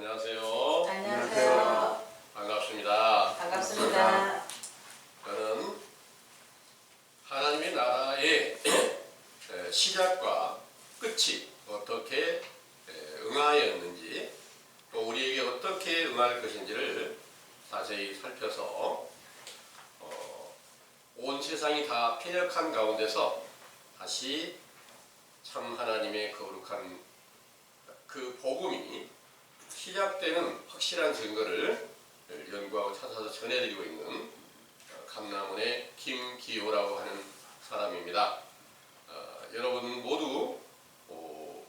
안녕하세요. 안녕하세요. 반갑습니다. 반갑습니다. 저는 하나님의 나라의 시작과 끝이 어떻게 응하였는지, 또 우리에게 어떻게 응할 것인지를 자세히 살펴서 온 세상이 다 패역한 가운데서 다시 참 하나님의 거룩한 그 복음이 시작되는 확실한 증거를 연구하고 찾아서 전해드리고 있는 감남원의 김기호라고 하는 사람입니다. 여러분 모두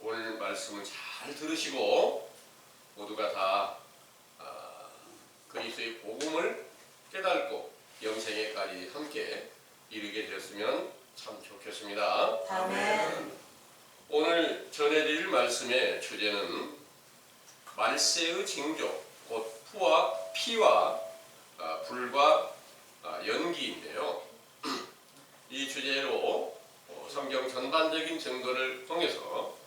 오늘 말씀을 잘 들으시고 모두가 다 그리스도의 복음을 깨닫고 영생에까지 함께 이르게 되었으면 참 좋겠습니다. 아멘. 오늘 전해드릴 말씀의 주제는 말세의 징조, 곧 피와 불과 연기인데요. 이 주제로 성경 전반적인 증거를 통해서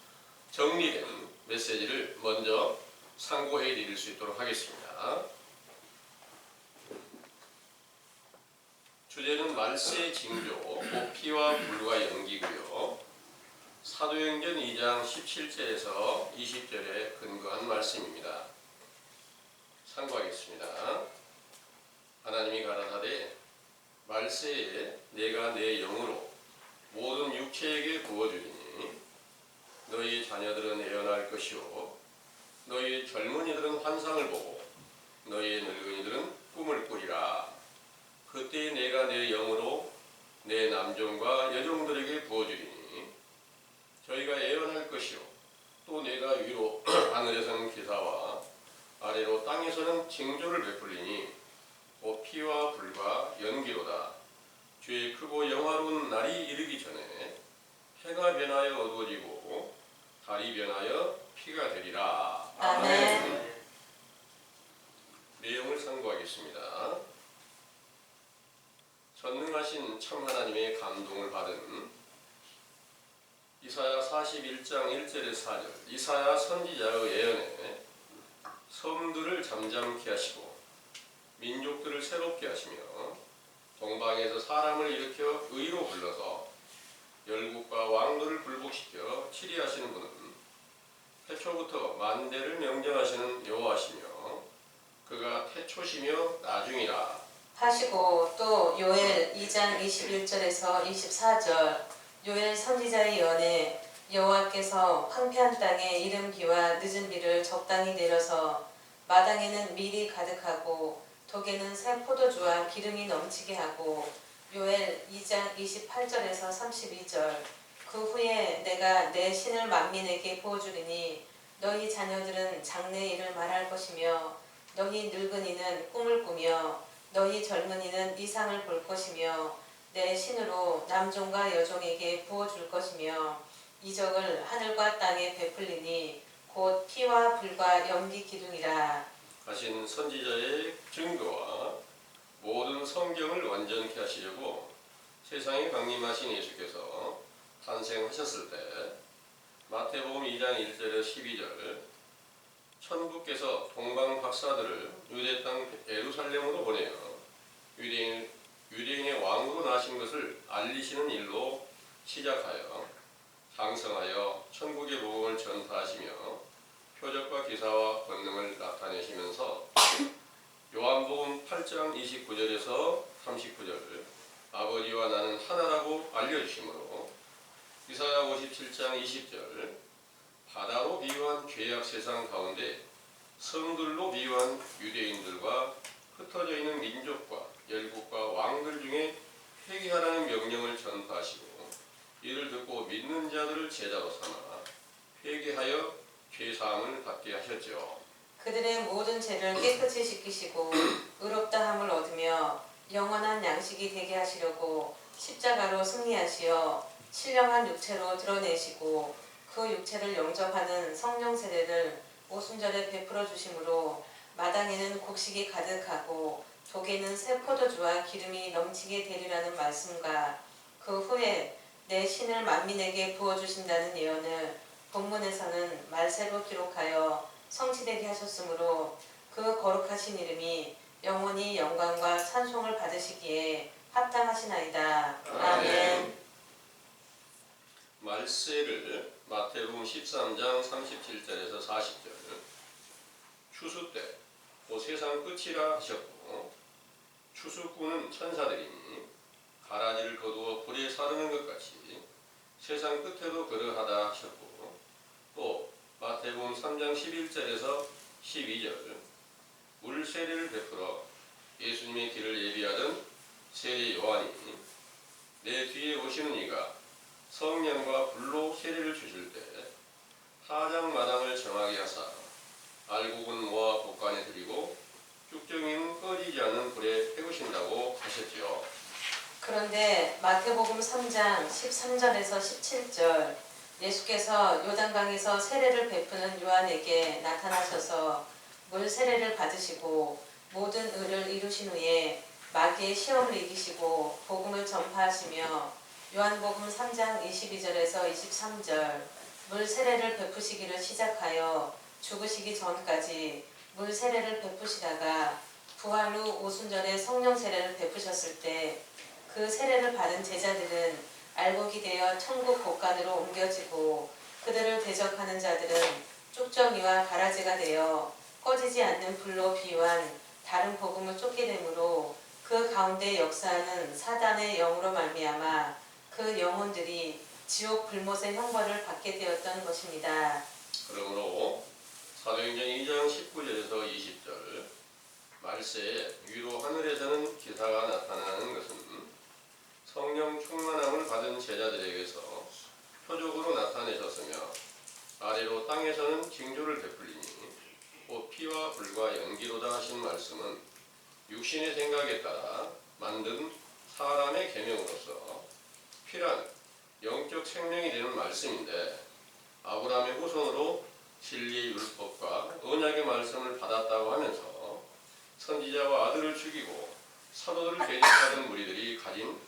정리된 메시지를 먼저 상고해 드릴 수 있도록 하겠습니다. 주제는 말세의 징조, 곧 피와 불과 연기고요. 사도행전 2장 17절에서 20절에 근거한 말씀입니다. 참고하겠습니다. 하나님이 가라사대 말세에 내가 내 영으로 모든 육체에게 부어주리니 너희 자녀들은 애언할 것이요 너희 젊은이들은 환상을 보고 너희 늙은이들은 꿈을 꾸리라. 그때 내가 내 영으로 내 남종과 여종들에게 부어주리니 저희가 예언할 것이요 또 내가 위로 하늘에서는 기사와 아래로 땅에서는 징조를 베풀리니 곧 피와 불과 연기로다. 주의 크고 영화로운 날이 이르기 전에 해가 변하여 어두워지고 달이 변하여 피가 되리라. 아멘. 내용을 상고하겠습니다. 전능하신 참 하나님의 감동을 받은 이사야 41장 1절에서 4절, 이사야 선지자의 예언에 섬들을 잠잠케 하시고 민족들을 새롭게 하시며 동방에서 사람을 일으켜 의로 불러서 열국과 왕들을 굴복시켜 치리하시는 분은 태초부터 만대를 명령하시는 여호와시며 그가 태초시며 나중이라 하시고 또 요엘 2장 21절에서 24절 요엘 선지자의 예언에 여호와께서 황폐한 땅에 이른 비와 늦은 비를 적당히 내려서 마당에는 밀이 가득하고 독에는 새 포도주와 기름이 넘치게 하고 요엘 2장 28절에서 32절 그 후에 내가 내 신을 만민에게 부어주리니 너희 자녀들은 장래 일을 말할 것이며 너희 늙은이는 꿈을 꾸며 너희 젊은이는 이상을 볼 것이며 내 신으로 남종과 여종에게 부어줄 것이며 이적을 하늘과 땅에 베풀리니 곧 피와 불과 연기 기둥이라. 하신 선지자의 증거와 모든 성경을 완전케 하시려고 세상에 강림하신 예수께서 탄생하셨을 때 마태복음 2장 1절에서 12절 천부께서 동방 박사들을 유대 땅 예루살렘으로 보내어 유대인의 왕으로 나신 것을 알리시는 일로 시작하여 장성하여 천국의 복음을 전파하시며 표적과 기사와 권능을 나타내시면서 요한복음 8장 29절에서 39절 아버지와 나는 하나라고 알려주시므로 이사야 57장 20절 바다로 비유한 죄악 세상 가운데 성들로 비유한 유대인들과 흩어져 있는 민족과 열국과 왕들 중에 회개하라는 명령을 전파하시고 이를 듣고 믿는 자들을 제자로 삼아 회개하여 죄사함을 받게 하셨죠. 그들의 모든 죄를 깨끗이 씻기시고 의롭다함을 얻으며 영원한 양식이 되게 하시려고 십자가로 승리하시어 신령한 육체로 드러내시고 그 육체를 영접하는 성령 세례를 오순절에 베풀어 주심으로 마당에는 곡식이 가득하고 독에는 새 포도주와 기름이 넘치게 되리라는 말씀과 그 후에 내 신을 만민에게 부어주신다는 예언을 본문에서는 말세로 기록하여 성취되게 하셨으므로 그 거룩하신 이름이 영원히 영광과 찬송을 받으시기에 합당하시나이다. 아멘. 말세를 마태복음 13장 37절에서 40절 추수 때 곧 세상 끝이라 하셨고 추수꾼은 천사들이니 가라지를 거두어 불에 사르는 것 같이 세상 끝에도 그러하다 하셨고 또 마태복음 3장 11절에서 12절 물 세례를 베풀어 예수님의 길을 예비하던 세례 요한이 내 뒤에 오시는 이가 성령과 불로 세례를 주실 때 타작마당을 정하게 하사 알곡은 모아 곳간에 들이고 쭉정이는 꺼지지 않는 불에 태우신다고 하셨지요. 그런데 마태복음 3장 13절에서 17절 예수께서 요단강에서 세례를 베푸는 요한에게 나타나셔서 물 세례를 받으시고 모든 의를 이루신 후에 마귀의 시험을 이기시고 복음을 전파하시며 요한복음 3장 22절에서 23절 물 세례를 베푸시기를 시작하여 죽으시기 전까지 물 세례를 베푸시다가 부활 후 오순절에 성령 세례를 베푸셨을 때 그 세례를 받은 제자들은 알곡이 되어 천국 곳간으로 옮겨지고 그들을 대적하는 자들은 쭉정이와 가라지가 되어 꺼지지 않는 불로 비유한 다른 복음을 쫓게 되므로 그 가운데 역사하는 사단의 영으로 말미암아 그 영혼들이 지옥 불못의 형벌을 받게 되었던 것입니다. 그러므로 사도행전 2장 19절에서 20절 말세에 위로 하늘에서는 기사가 나타나는 것은 성령 충만함을 받은 제자들에게서 표적으로 나타내셨으며 아래로 땅에서는 징조를 베풀리니 곧 피와 불과 연기로다 하신 말씀은 육신의 생각에 따라 만든 사람의 계명으로서 피란 영적 생명이 되는 말씀인데 아브라함의 후손으로 진리의 율법과 언약의 말씀을 받았다고 하면서 선지자와 아들을 죽이고 사도들을 대적하던 무리들이 가진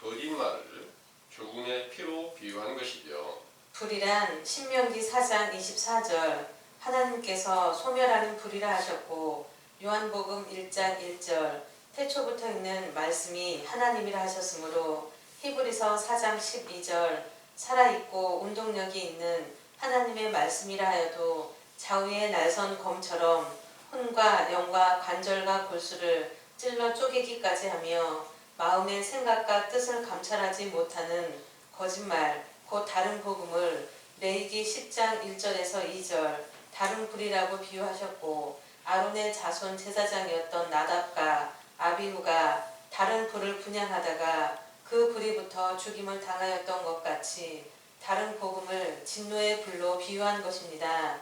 거짓말을 죽음의 피로 비유한 것이죠. 불이란 신명기 4장 24절 하나님께서 소멸하는 불이라 하셨고 요한복음 1장 1절 태초부터 있는 말씀이 하나님이라 하셨으므로 히브리서 4장 12절 살아있고 운동력이 있는 하나님의 말씀이라 하여도 좌우의 날선 검처럼 혼과 영과 관절과 골수를 찔러 쪼개기까지 하며 마음의 생각과 뜻을 감찰하지 못하는 거짓말 곧 다른 복음을 레위기 10장 1절에서 2절 다른 불이라고 비유하셨고 아론의 자손 제사장이었던 나답과 아비후가 다른 불을 분향하다가 그 불이 붙어 죽임을 당하였던 것 같이 다른 복음을 진노의 불로 비유한 것입니다.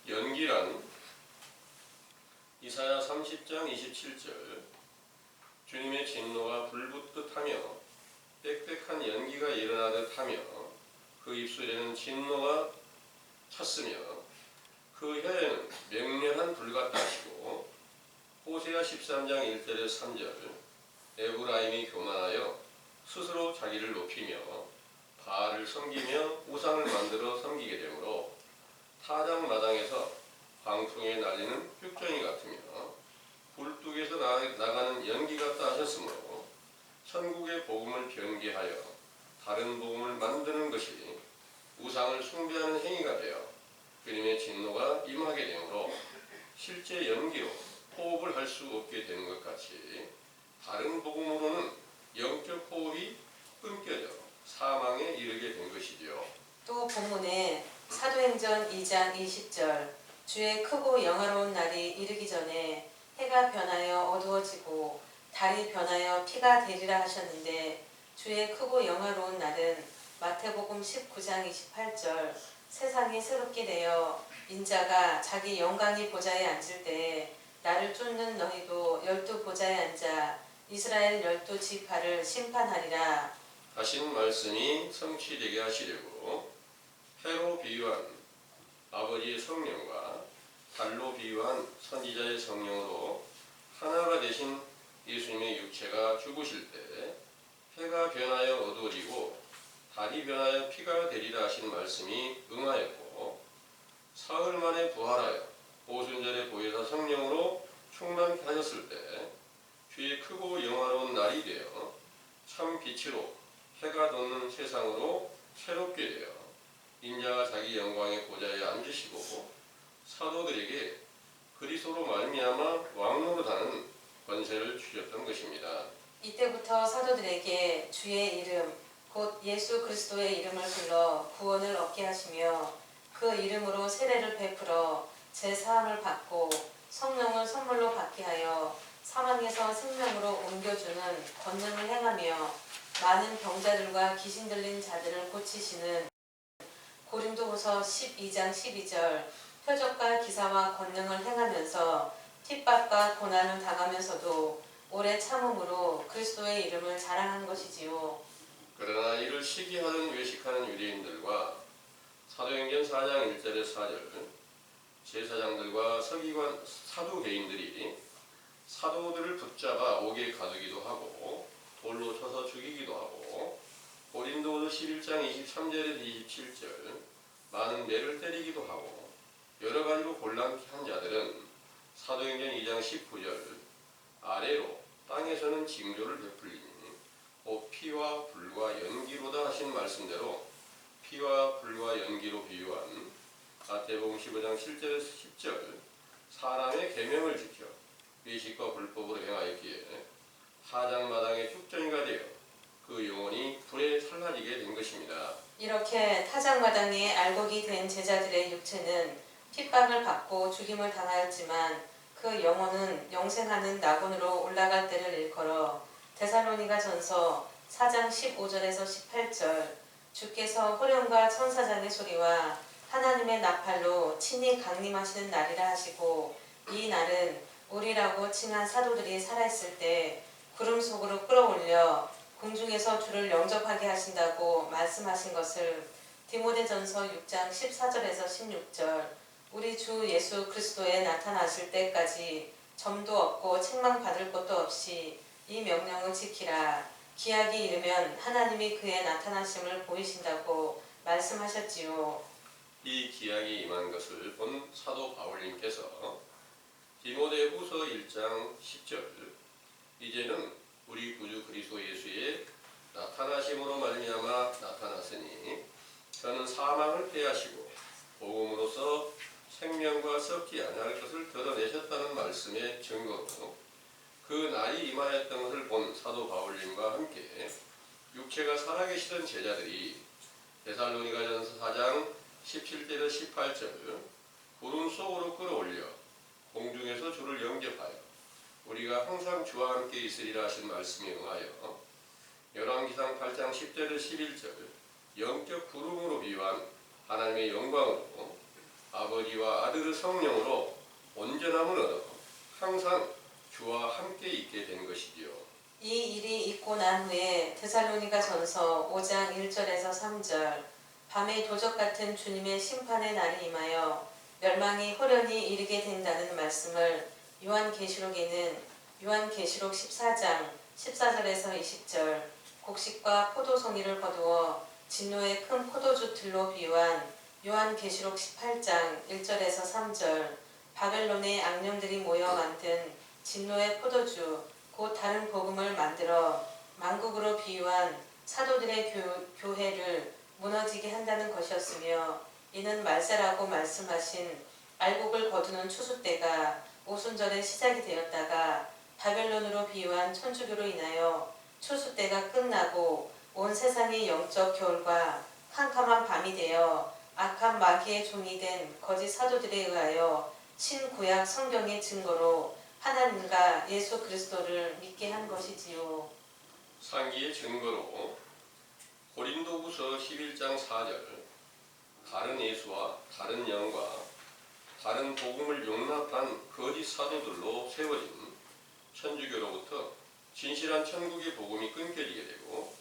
연기란 이사야 30장 27절 주님의 진노가 불붙듯 하며 빽빽한 연기가 일어나듯 하며 그 입술에는 진노가 찼으며 그 혀에는 맹렬한 불 같다 하시고 호세아 13장 1절에서 3절 에브라임이 교만하여 스스로 자기를 높이며 바알을 섬기며 우상을 만들어 섬기게 되므로 타작마당에서 광풍에 날리는 뚝정이 같으며 굴뚝에서 나가는 연기 같다 하셨으므로 천국의 복음을 변개하여 다른 복음을 만드는 것이 우상을 숭배하는 행위가 되어 그림의 진노가 임하게 되므로 실제 연기로 호흡을 할 수 없게 되는 것 같이 다른 복음으로는 영적 호흡이 끊겨져 사망에 이르게 된 것이지요. 또 본문에 사도행전 2장 20절 주의 크고 영화로운 날이 이르기 전에 해가 변하여 어두워지고 달이 변하여 피가 되리라 하셨는데 주의 크고 영화로운 날은 마태복음 19장 28절 세상이 새롭게 되어 인자가 자기 영광의 보좌에 앉을 때에 나를 쫓는 너희도 12보좌에 앉아 이스라엘 12지파를 심판하리라 하신 말씀이 성취되게 하시려고 해로 비유한 아버지의 성령과 달로 비유한 선지자의 성령으로 하나가 되신 예수님의 육체가 죽으실 때 해가 변하여 어두워지고 달이 변하여 피가 되리라 하신 말씀이 응하였고 사흘 만에 부활하여 오순절에 보혜사 성령으로 충만케 하셨을 때 주의 크고 영화로운 날이 되어 참 빛으로 해가 돋는 세상으로 새롭게 되어 인자가 자기 영광의 보좌에 앉으시고 사도들에게 그리스도로 말미암아 왕노로 다는 권세를 주셨던 것입니다. 이때부터 사도들에게 주의 이름 곧 예수 그리스도의 이름을 불러 구원을 얻게 하시며 그 이름으로 세례를 베풀어 제사함을 받고 성령을 선물로 받게 하여 사망에서 생명으로 옮겨주는 권능을 행하며 많은 병자들과 귀신 들린 자들을 고치시는 고린도후서 12장 12절 표적과 기사와 권능을 행하면서 핍박과 고난을 당하면서도 오래 참음으로 그리스도의 이름을 자랑한 것이지요. 그러나 이를 시기하는 외식하는 유대인들과 사도행전 4장 1절에 4절 제사장들과 서기관 사두개인들이 사도들을 붙잡아 옥에 가두기도 하고 돌로 쳐서 죽이기도 하고 고린도후서 11장 23절에서 27절 많은 매를 때리기도 하고 여러 가지로 곤란케 한 자들은 사도행전 2장 19절 아래로 땅에서는 징조를 베풀리니 곧 피와 불과 연기로다 하신 말씀대로 피와 불과 연기로 비유한 마태복음 15장 7절에서 10절 사람의 계명을 지켜 외식과 불법으로 행하였기에 타작마당의 죽전이가 되어 그 영혼이 불에 살라지게 된 것입니다. 이렇게 타작마당에 알곡이 된 제자들의 육체는 핍박을 받고 죽임을 당하였지만 그 영혼은 영생하는 낙원으로 올라갈 때를 일컬어 데살로니가전서 4장 15절에서 18절 주께서 호령과 천사장의 소리와 하나님의 나팔로 친히 강림하시는 날이라 하시고 이 날은 우리라고 칭한 사도들이 살아있을 때 구름 속으로 끌어올려 공중에서 주를 영접하게 하신다고 말씀하신 것을 디모데전서 6장 14절에서 16절 우리 주 예수 그리스도에 나타나실 때까지 점도 없고 책망받을 것도 없이 이 명령을 지키라. 기약이 이르면 하나님이 그의 나타나심을 보이신다고 말씀하셨지요. 이 기약이 임한 것을 본 사도 바울님께서 디모데후서 1장 10절 이제는 우리 구주 그리스도 예수의 나타나심으로 말미암아 나타났으니 저는 사망을 패하시고 복음으로써 생명과 썩지 아니할 것을 드러내셨다는 말씀의 증거로 그 날이 임하였던 것을 본 사도 바울님과 함께 육체가 살아계시던 제자들이 데살로니가전서 4장 17절에서 18절 구름 속으로 끌어올려 공중에서 주를 영접하여 우리가 항상 주와 함께 있으리라 하신 말씀에 응하여 열왕기상 8장 10절에서 11절 영적 구름으로 비유한 하나님의 영광으로 아버지와 아들의 성령으로 온전함을 얻어 항상 주와 함께 있게 된 것이지요. 이 일이 있고 난 후에 데살로니가전서 5장 1절에서 3절 밤의 도적 같은 주님의 심판의 날이 임하여 멸망이 호련히 이르게 된다는 말씀을 요한계시록에는 요한계시록 14장 14절에서 20절 곡식과 포도송이를 거두어 진노의 큰 포도주 들로 비유한 요한계시록 18장 1절에서 3절 바벨론의 악령들이 모여 만든 진노의 포도주 곧 다른 복음을 만들어 만국으로 비유한 사도들의 교회를 무너지게 한다는 것이었으며 이는 말세라고 말씀하신 알곡을 거두는 추수 때가 오순절에 시작이 되었다가 바벨론으로 비유한 천주교로 인하여 추수 때가 끝나고 온 세상이 영적 겨울과 캄캄한 밤이 되어 악한 마귀의 종이 된 거짓 사도들에 의하여 신구약 성경의 증거로 하나님과 예수 그리스도를 믿게 한 것이지요. 상기의 증거로 고린도후서 11장 4절 다른 예수와 다른 영과 다른 복음을 용납한 거짓 사도들로 세워진 천주교로부터 진실한 천국의 복음이 끊겨지게 되고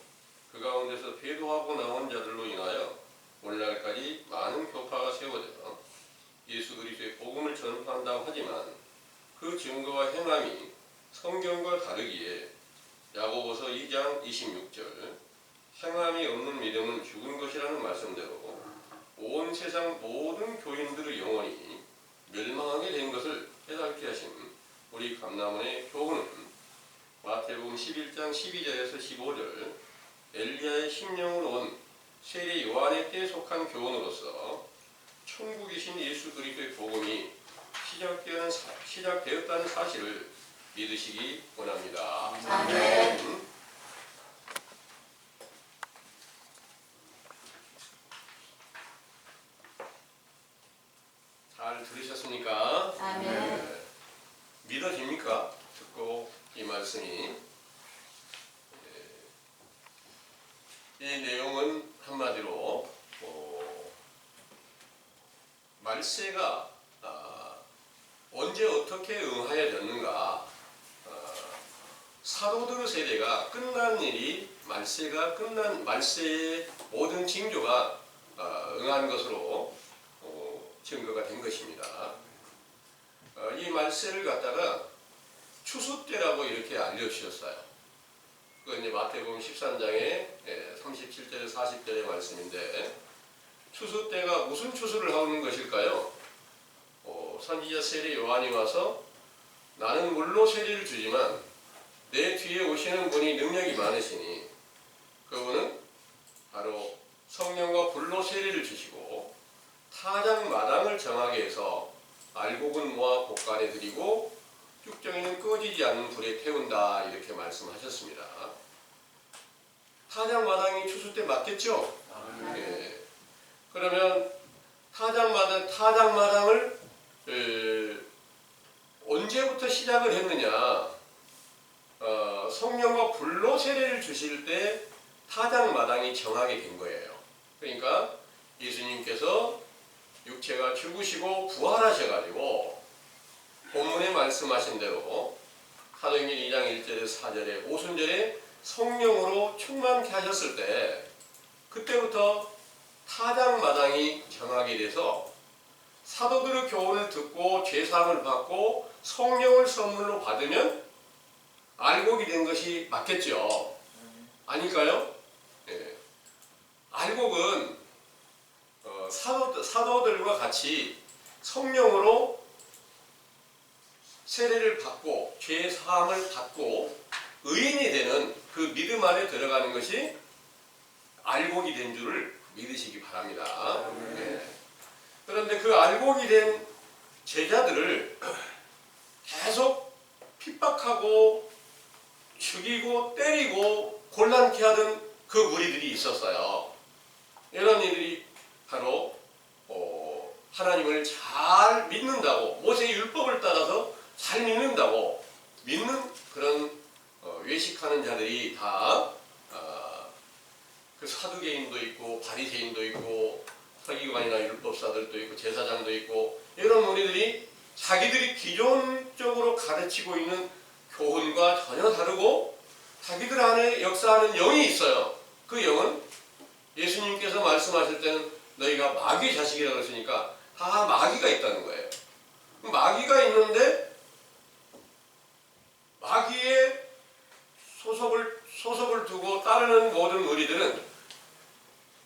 그 가운데서 배도하고 나온 자들로 인하여 오늘날까지 많은 교파가 세워져 예수 그리스도의 복음을 전파한다고 하지만 그 증거와 행함이 성경과 다르기에 야고보서 2장 26절 행함이 없는 믿음은 죽은 것이라는 말씀대로 온 세상 모든 교인들의 영혼이 멸망하게 된 것을 깨닫게 하신 우리 감람원의 교훈은 마태복음 11장 12절에서 15절 엘리야의 심령으로 온 세례 요한의 때에 속한 교훈으로서 천국이신 예수 그리스도의 복음이 시작되었다는 사실을 믿으시기 원합니다. 아멘. 잘 들으셨습니까? 아멘. 네. 믿어집니까? 듣고 이 말씀이. 이 내용은 한마디로 말세가 언제 어떻게 응하여졌는가, 사도들 세대가 끝난 일이 말세의 모든 징조가 응한 것으로 증거가 된 것입니다. 이 말세를 갖다가 추수 때라고 이렇게 알려주셨어요. 그 이제 마태복음 13장에 37절에 40절의 말씀인데, 추수 때가 무슨 추수를 하는 것일까요? 선지자 세례 요한이 와서 나는 물로 세례를 주지만 내 뒤에 오시는 분이 능력이 많으시니 그분은 바로 성령과 불로 세례를 주시고 타작 마당을 정하게 해서 알곡은 모아 곳간에 드리고 쭉정이는 꺼지지 않는 불에 태운다, 이렇게 말씀하셨습니다. 타작 마당이 추수 때 맞겠죠? 네. 그러면 타작 마당을 언제부터 시작을 했느냐? 성령과 불로 세례를 주실 때 타작 마당이 정하게 된 거예요. 그러니까 예수님께서 육체가 죽으시고 부활하셔가지고 본문에 말씀하신 대로 사도행전 2장 1절에서 4절에 오순절에 성령으로 충만케 하셨을 때, 그때부터 타작 마당이 정하게 돼서 사도들의 교훈을 듣고 죄사함을 받고 성령을 선물로 받으면 알곡이 된 것이 맞겠죠? 아닐까요? 네. 알곡은 사도들과 같이 성령으로 세례를 받고 죄사함을 받고 의인이 되는 그 믿음 안에 들어가는 것이 알곡이 된 줄을 믿으시기 바랍니다. 네. 그런데 그 알곡이 된 제자들을 계속 핍박하고 죽이고 때리고 곤란케 하던 그 무리들이 있었어요. 이런 이들이 바로 하나님을 잘 믿는다고, 모세의 율법을 따라서 잘 믿는다고 믿는 그런 외식하는 자들이 다 그 사두개인도 있고 바리새인도 있고 서기관이나 율법사들도 있고 제사장도 있고, 이런 무리들이 자기들이 기존적으로 가르치고 있는 교훈과 전혀 다르고 자기들 안에 역사하는 영이 있어요. 그 영은 예수님께서 말씀하실 때는 너희가 마귀 자식이라고 했으니까 다 마귀가 있다는 거예요. 마귀가 있는데 마귀의 소속을 두고 따르는 모든 무리들은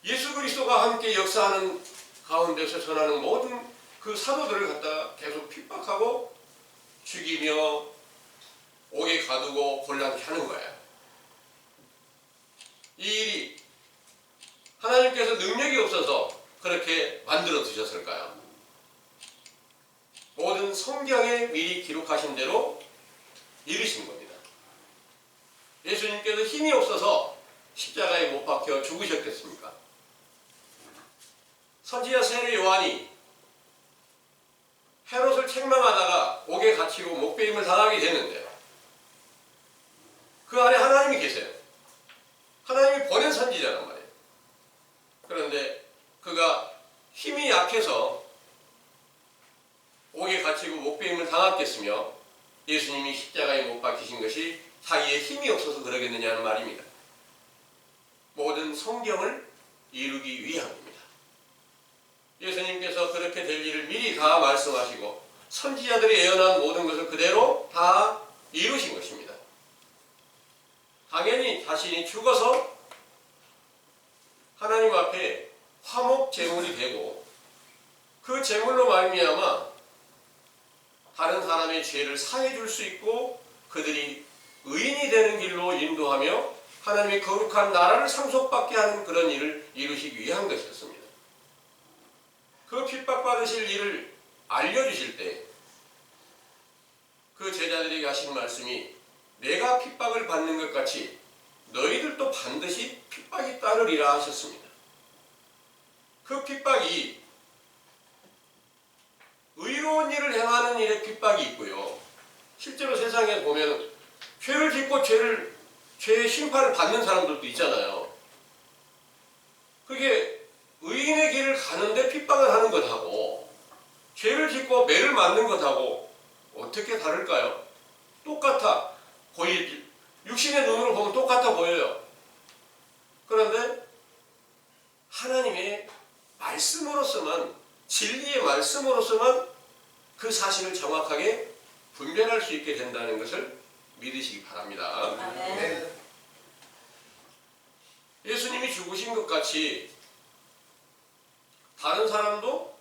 예수 그리스도가 함께 역사하는 가운데서 전하는 모든 그 사도들을 갖다가 계속 핍박하고 죽이며 옥에 가두고 곤란케 하는 거예요. 이 일이 하나님께서 능력이 없어서 그렇게 만들어 두셨을까요? 모든 성경에 미리 기록하신 대로 이루신 겁니다. 예수님께서 힘이 없어서 십자가에 못 박혀 죽으셨겠습니까? 선지자 세례 요한이 헤롯을 책망하다가 옥에 갇히고 목베임을 당하게 됐는데 그 안에 하나님이 계세요. 하나님이 보낸 선지자란 말이에요. 그런데 그가 힘이 약해서 옥에 갇히고 목베임을 당했겠으며 예수님이 십자가에 못 박히신 것이 자기의 힘이 없어서 그러겠느냐는 말입니다. 모든 성경을 이루기 위함입니다. 예수님께서 그렇게 될 일을 미리 다 말씀하시고 선지자들이 예언한 모든 것을 그대로 다 이루신 것입니다. 당연히 자신이 죽어서 하나님 앞에 화목 제물이 되고 그 제물로 말미암아 다른 사람의 죄를 사해 줄 수 있고 그들이 의인이 되는 길로 인도하며 하나님의 거룩한 나라를 상속받게 하는 그런 일을 이루시기 위한 것이었습니다. 그 핍박받으실 일을 알려주실 때 그 제자들에게 하신 말씀이 내가 핍박을 받는 것 같이 너희들도 반드시 핍박이 따르리라 하셨습니다. 그 핍박이 의로운 일을 행하는 일에 핍박이 있고요. 실제로 세상에 보면 죄를 짓고 죄의 심판을 받는 사람들도 있잖아요. 그게 의인의 길을 가는데 핍박을 하는 것하고 죄를 짓고 매를 맞는 것하고 어떻게 다를까요? 똑같아. 거의 육신의 눈으로 보면 똑같아 보여요. 그런데 하나님의 말씀으로서만, 진리의 말씀으로서만 그 사실을 정확하게 분별할 수 있게 된다는 것을 믿으시기 바랍니다. 아멘. 예수님이 죽으신 것 같이 다른 사람도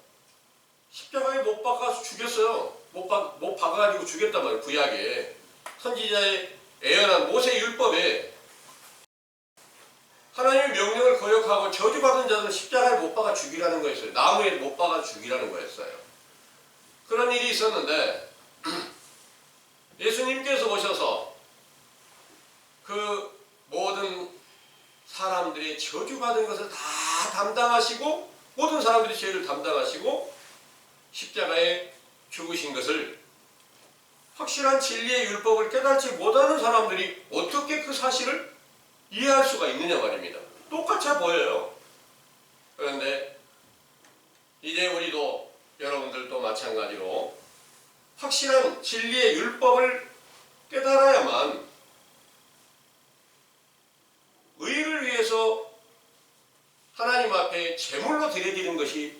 십자가에 못 박아서 죽였어요. 못 박아가지고 죽였단 말이에요. 구약에 선지자의 애연한 모세 율법에 하나님의 명령을 거역하고 저주받은 자들은 십자가에 못 박아 죽이라는 거였어요. 나무에 못 박아 죽이라는 거였어요. 그런 일이 있었는데 예수님께서 오셔서 그 모든 사람들이 저주받은 것을 다 담당하시고 모든 사람들이 죄를 담당하시고 십자가에 죽으신 것을 확실한 진리의 율법을 깨닫지 못하는 사람들이 어떻게 그 사실을 이해할 수가 있느냐 말입니다. 똑같아 보여요. 그런데 이제 우리도 여러분들도 마찬가지로 확실한 진리의 율법을 깨달아야만 의를 위해서 하나님 앞에 제물로 드려지는 것이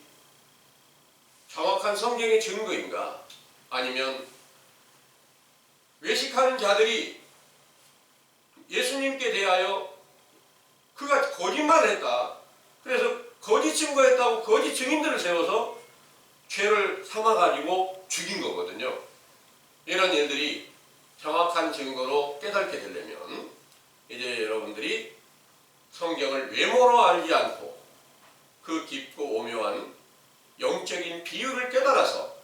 정확한 성경의 증거인가? 아니면 외식하는 자들이 예수님께 대하여 그가 거짓말을 했다. 그래서 거짓 증거했다고 거짓 증인들을 세워서 죄를 삼아가지고 죽인 거거든요. 이런 일들이 정확한 증거로 깨닫게 되려면 이제 여러분들이 성경을 외모로 알지 않고 그 깊고 오묘한 영적인 비유를 깨달아서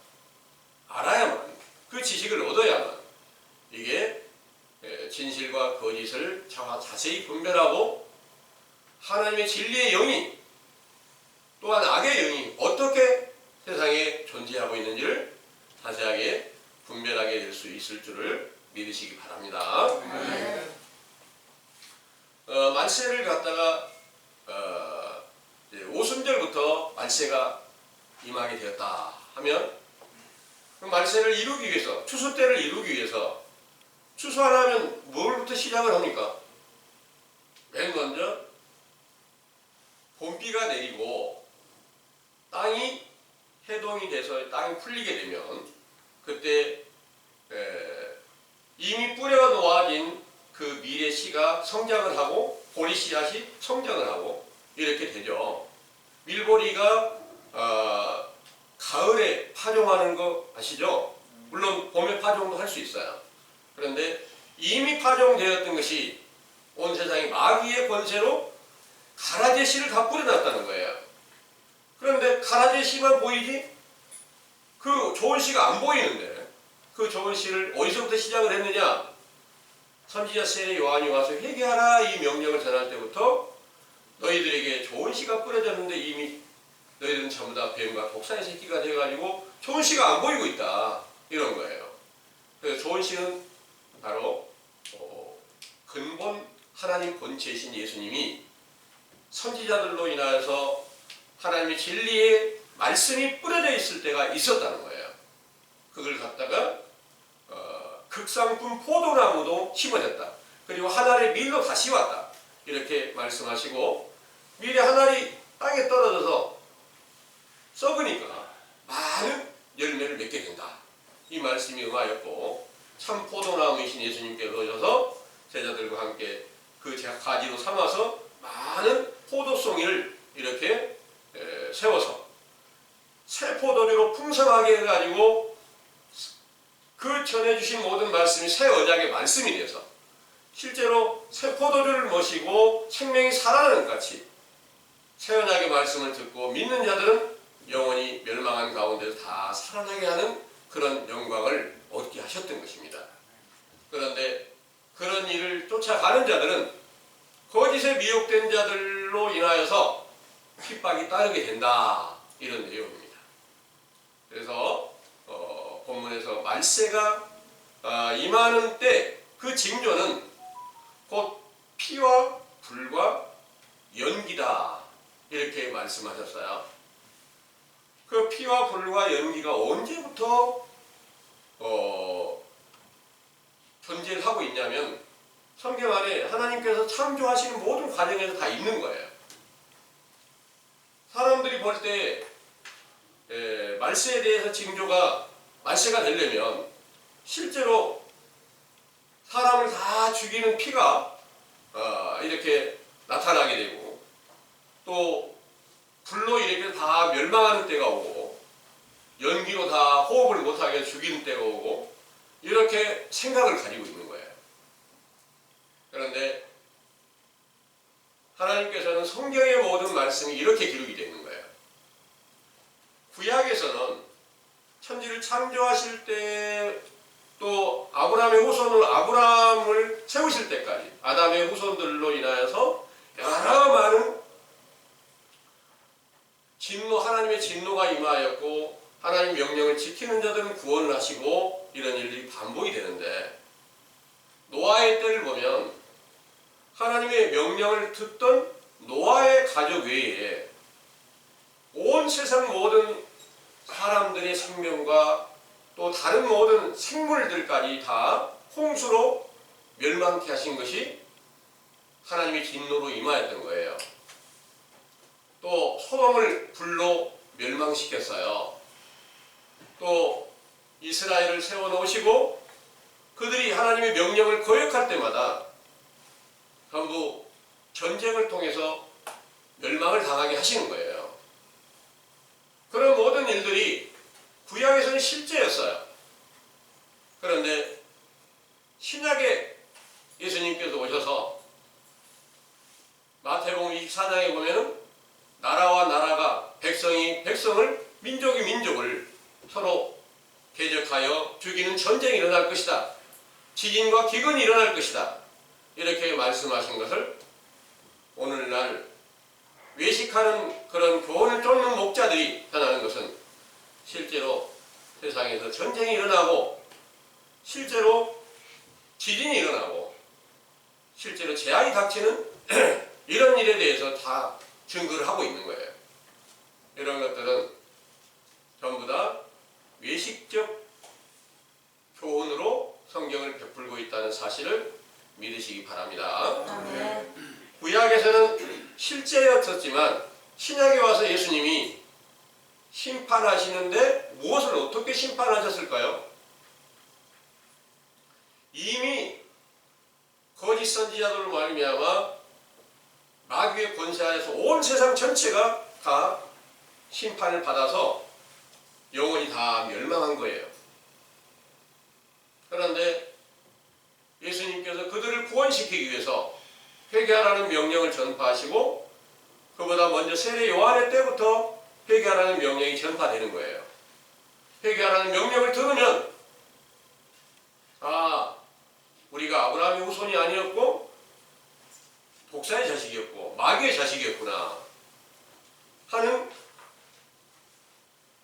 알아야만, 그 지식을 얻어야만 이게 진실과 거짓을 자세히 분별하고 하나님의 진리의 영이 또한 악의 영이 어떻게 세상에 존재하고 있는지를 자세하게 분별하게 될 수 있을 줄을 믿으시기 바랍니다. 만세를 갖다가 오순절부터 만세가 임하게 되었다 하면 그 만세를 이루기 위해서, 추수 때를 이루기 위해서 추수 안 하면 뭘부터 시작을 합니까? 맨 먼저 봄비가 내리고 땅이 해동이 돼서 땅이 풀리게 되면 그때 이미 뿌려가 놓아진 그 밀의 씨가 성장을 하고 보리 씨앗이 성장을 하고 이렇게 되죠. 밀보리가 가을에 파종하는 거 아시죠? 물론 봄에 파종도 할 수 있어요. 그런데 이미 파종되었던 것이 온 세상에 마귀의 권세로 가라제 씨를 다 뿌려놨다는 거예요. 그런데 가라제 씨만 보이지 그 좋은 씨가 안 보이는데 그 좋은 씨를 어디서부터 시작을 했느냐? 선지자 세례 요한이 와서 회개하라 이 명령을 전할 때부터 너희들에게 좋은 씨가 뿌려졌는데 이미 너희들은 전부 다 뱀과 독사의 새끼가 되어가지고 좋은 씨가 안 보이고 있다 이런 거예요. 그래서 좋은 씨는 바로 근본 하나님 본체이신 예수님이 선지자들로 인하여서 하나님의 진리의 말씀이 뿌려져 있을 때가 있었다는 거예요. 그걸 갖다가 극상품 포도나무도 심어졌다. 그리고 한 알의 밀로 다시 왔다. 이렇게 말씀하시고 밀의 한 알이 땅에 떨어져서 썩으니까 많은 열매를 맺게 된다. 이 말씀이 응하였고 참 포도나무이신 예수님께서 오셔서 제자들과 함께 그 가지로 삼아서 많은 포도송이를 이렇게 세워서 새 포도주로 풍성하게 해가지고 말씀이 새 언약의 말씀이 돼서 실제로 새 포도주를 모시고 생명이 살아나는 것 같이 새 언약의 말씀을 듣고 믿는 자들은 영원히 멸망한 가운데서 다 살아나게 하는 그런 영광을 얻게 하셨던 것입니다. 그런데 그런 일을 쫓아가는 자들은 거짓에 미혹된 자들로 인하여서 핍박이 따르게 된다, 이런 내용입니다. 그래서 본문에서 말세가 임하는 때 그 징조는 곧 피와 불과 연기다, 이렇게 말씀하셨어요. 그 피와 불과 연기가 언제부터 존재를 하고 있냐면 성경 안에 하나님께서 창조하시는 모든 과정에서 다 있는 거예요. 사람들이 볼 때 말세에 대해서 징조가 말세가 되려면 실제로 사람을 다 죽이는 피가 이렇게 나타나게 되고 또 불로 이렇게 다 멸망하는 때가 오고 연기로 다 호흡을 못하게 죽이는 때가 오고 이렇게 생각을 가지고 있는 거예요. 그런데 하나님께서는 성경의 모든 말씀이 이렇게 기록이 되는 거예요. 구약에서는 천지를 창조하실 때 또 아브라함의 후손으로 아브라함을 세우실 때까지 아담의 후손들로 인하여서 여러 많은 진노, 하나님의 진노가 임하였고 하나님 명령을 지키는 자들은 구원을 하시고 이런 일들이 반복이 되는데 노아의 때를 보면 하나님의 명령을 듣던 노아의 가족 외에 온 세상 모든 사람들의 생명과 또 다른 모든 생물들까지 다 홍수로 멸망케 하신 것이 하나님의 진노로 임하였던 거예요. 또 소돔을 불로 멸망시켰어요. 또 이스라엘을 세워놓으시고 그들이 하나님의 명령을 거역할 때마다 전부 전쟁을 통해서 멸망을 당하게 하시는 거예요. 그런 모든 일들이 구약에서는 실제였어요. 그런데 신약에 예수님께서 오셔서 마태복음 24장에 보면은 나라와 나라가 백성이 백성을 민족이 민족을 서로 대적하여 죽이는 전쟁이 일어날 것이다. 지진과 기근이 일어날 것이다. 이렇게 말씀하신 것을 오늘날 외식하는 그런 교훈을 쫓는 목자들이 전하는 것은 실제로 세상에서 전쟁이 일어나고 실제로 지진이 일어나고 실제로 재앙이 닥치는 이런 일에 대해서 다 증거를 하고 있는 거예요. 이런 것들은 전부 다 외식적 교훈으로 성경을 베풀고 있다는 사실을 믿으시기 바랍니다. 구약에서는 실제였었지만 신약에 와서 예수님이 심판하시는데 무엇을 어떻게 심판하셨을까요? 이미 거짓 선지자들로 말미암아 마귀의 권세하에서 온 세상 전체가 다 심판을 받아서 영원히 다 멸망한 거예요. 그런데 예수님께서 그들을 구원시키기 위해서 회개하라는 명령을 전파하시고 그보다 먼저 세례 요한의 때부터 회개하라는 명령이 전파되는 거예요. 회개하라는 명령을 들으면 우리가 아브라함의 후손이 아니었고 독사의 자식이었고 마귀의 자식이었구나 하는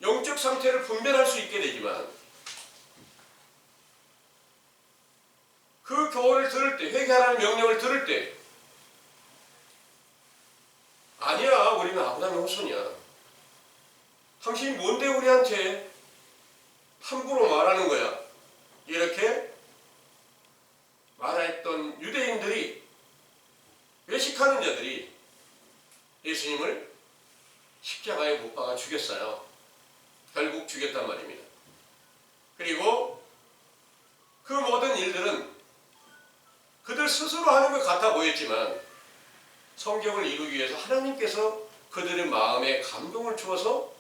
영적 상태를 분별할 수 있게 되지만 그 교훈을 들을 때 회개하라는 명령을 들을 때 아니야 우리는 아브라함의 후손이야. 당신이 뭔데 우리한테 함부로 말하는 거야? 이렇게 말했던 유대인들이 외식하는 자들이 예수님을 십자가에 못 박아 죽였어요. 결국 죽였단 말입니다. 그리고 그 모든 일들은 그들 스스로 하는 것 같아 보였지만 성경을 이루기 위해서 하나님께서 그들의 마음에 감동을 주어서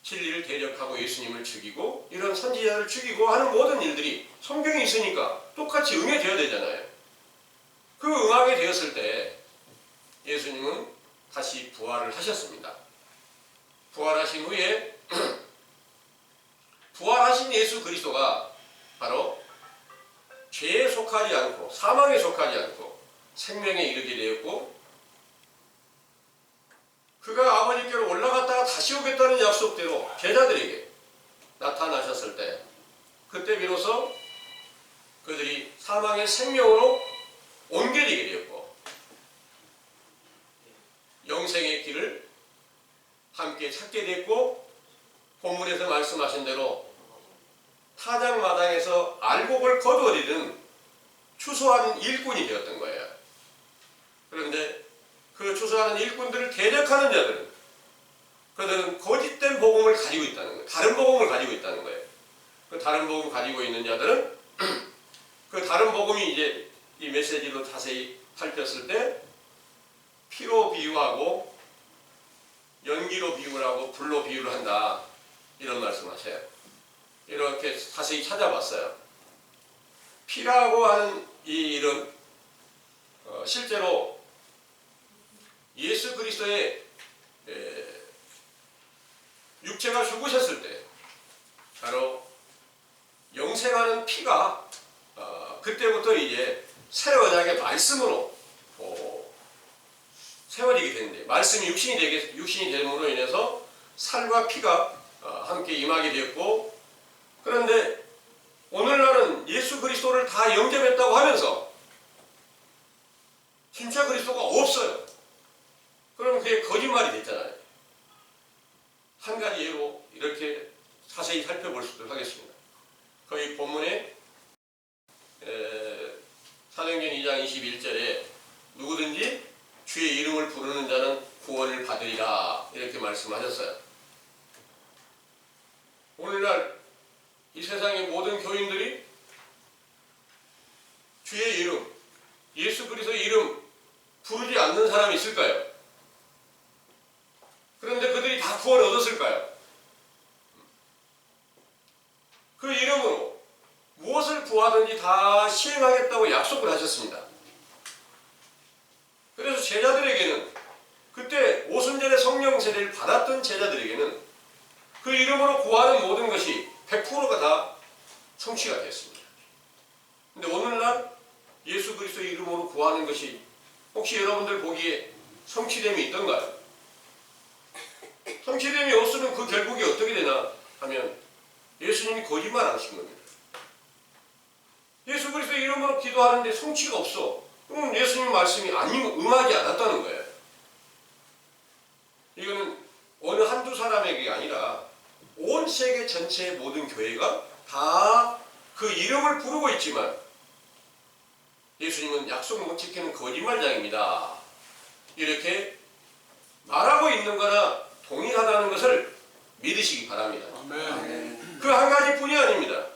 진리를 대적하고 예수님을 죽이고 이런 선지자를 죽이고 하는 모든 일들이 성경에 있으니까 똑같이 응해져야 되잖아요. 그 응하게 되었을 때 예수님은 다시 부활을 하셨습니다. 부활하신 후에 부활하신 예수 그리스도가 바로 죄에 속하지 않고 사망에 속하지 않고 생명에 이르게 되었고, 그가 아버지께로 올라갔다가 다시 오겠다는 약속대로 제자들에게 나타나셨을 때, 그때 비로소 그들이 사망의 생명으로 옮겨지게 되었고 영생의 길을 함께 찾게 됐고, 본문에서 말씀하신 대로 타작마당에서 알곡을 거두어들이는 추수하는 일꾼이 되었던 거예요. 그런데 그 추수하는 일꾼들을 대적하는 자들은, 그들은 거짓된 복음을 가지고 있다는 거예요. 다른 복음을 가지고 있다는 거예요. 그 다른 복음 가지고 있는 자들은 그 다른 복음이 이제 이 메시지로 자세히 살폈을 때 피로 비유하고 연기로 비유를 하고 불로 비유를 한다, 이런 말씀하세요. 이렇게 자세히 찾아봤어요. 피라고 하는 이 일은 실제로 예수 그리스도의 육체가 죽으셨을 때 바로 영생하는 피가 그때부터 이제 새 언약의 말씀으로 세워지게 되는데, 말씀이 육신이 됨으로 인해서 살과 피가 함께 임하게 되었고, 그런데 오늘날은 예수 그리스도를 다 영접했다고 하면서 진짜 그리스도가 없어요. 그럼 그게 거짓말이 됐잖아요. 한 가지 예로 이렇게 자세히 살펴볼 수 있도록 하겠습니다. 거의 본문에 사도행전 2장 21절에 누구든지 주의 이름을 부르는 자는 구원을 받으리라, 이렇게 말씀하셨어요. 오늘날 이 세상의 모든 교인들이 주의 이름, 예수 그리스도의 이름 부르지 않는 사람이 있을까요? 그런데 그들이 다 구원을 얻었을까요? 그 이름으로 무엇을 구하든지 다 시행하겠다고 약속을 하셨습니다. 그래서 제자들에게는, 그때 오순절의 성령 세례를 받았던 제자들에게는 그 이름으로 구하는 모든 것이 100%가 다 성취가 되었습니다. 그런데 오늘날 예수 그리스도의 이름으로 구하는 것이 혹시 여러분들 보기에 성취됨이 있던가요? 성취됨이 없으면 그 결국이 어떻게 되나 하면 예수님이 거짓말 안 하신 겁니다. 예수 그리스도의 이름으로 기도하는데 성취가 없어. 그럼 예수님 말씀이 응하지 않았다는 거예요. 이거는 어느 한두 사람에게 아니라 온 세계 전체의 모든 교회가 다 그 이름을 부르고 있지만 예수님은 약속 못 지키는 거짓말장입니다, 이렇게 말하고 있는 거나 동일하다는 것을 믿으시기 바랍니다. 그 한 가지뿐이 아닙니다.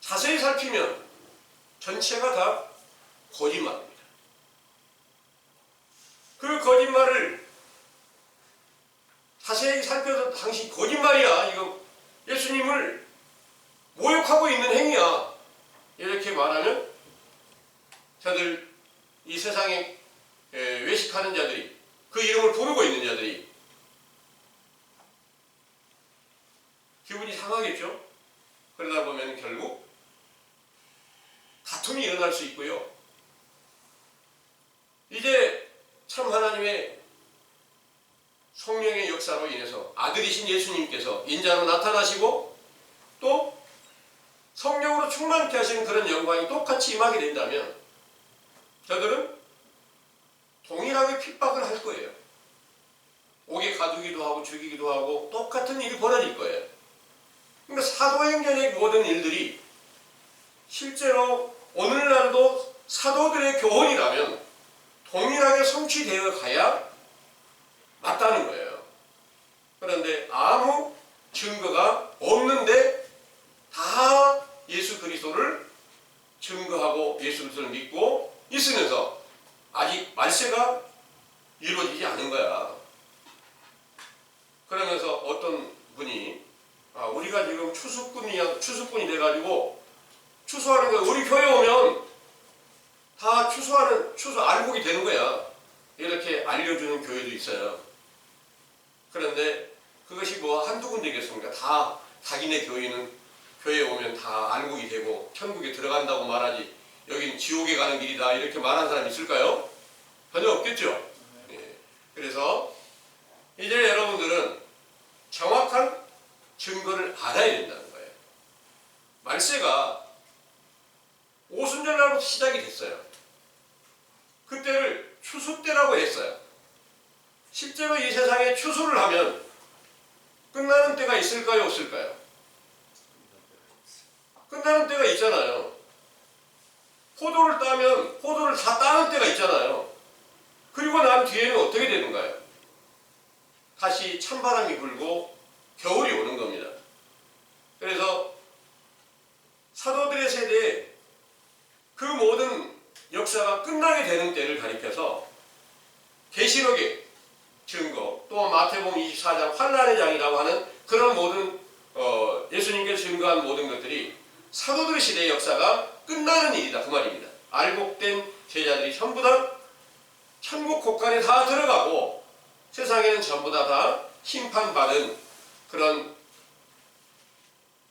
자세히 살피면 전체가 다 거짓말입니다. 그 거짓말을 자세히 살펴서 당신 거짓말이야, 이거 예수님을 모욕하고 있는 행위야, 이렇게 말하면 저들 이 세상에 외식하는 자들이, 그 이름을 부르고 있는 자들이 기분이 상하겠죠. 그러다 보면 결국 다툼이 일어날 수 있고요. 이제 참 하나님의 성령의 역사로 인해서 아들이신 예수님께서 인자로 나타나시고 또 성령으로 충만케 하시는 그런 영광이 똑같이 임하게 된다면 저들은 동일하게 핍박을 할 거예요. 옥에 가두기도 하고 죽이기도 하고 똑같은 일이 벌어질 거예요. 그러니까 사도행전의 모든 일들이 실제로 오늘날도 사도들의 교훈이라면 동일하게 성취되어 가야 맞다는 거예요. 그런데 아무 증거가 없는데 다 예수 그리스도를 증거하고 예수 그리스도를 믿고 있으면서 아직 말세가 이루어지지 않은 거야. 그러면서 어떤 분이 우리가 지금 추수꾼이 돼가지고 추수하는 거야. 우리 교회 오면 다 추수 알곡이 되는 거야. 이렇게 알려주는 교회도 있어요. 그런데 그것이 뭐 한두 군데겠습니까? 다 자기네 교회에 오면 다 알곡이 되고 천국에 들어간다고 말하지 여긴 지옥에 가는 길이다 이렇게 말하는 사람이 있을까요? 전혀 없겠죠. 예. 그래서 이제 여러분들은 정확한 증거를 알아야 된다는 거예요. 말세가 오순절날부터 시작이 됐어요. 그때를 추수 때라고 했어요. 실제로 이 세상에 추수를 하면 끝나는 때가 있을까요? 없을까요? 끝나는 때가 있잖아요. 포도를 따면 포도를 다 따는 때가 있잖아요. 그리고 난 뒤에는 어떻게 되는가요? 다시 찬바람이 불고 겨울이 오는 겁니다. 그래서 사도들의 세대에 그 모든 역사가 끝나게 되는 때를 가리켜서 계시록의 증거 또 마태복음 24장 환난의 장이라고 하는 그런 모든 예수님께서 증거한 모든 것들이 사도들의 시대의 역사가 끝나는 일이다 그 말입니다. 알곡된 제자들이 전부 다 천국 곳간에 다 들어가고 세상에는 전부 다 심판받은 그런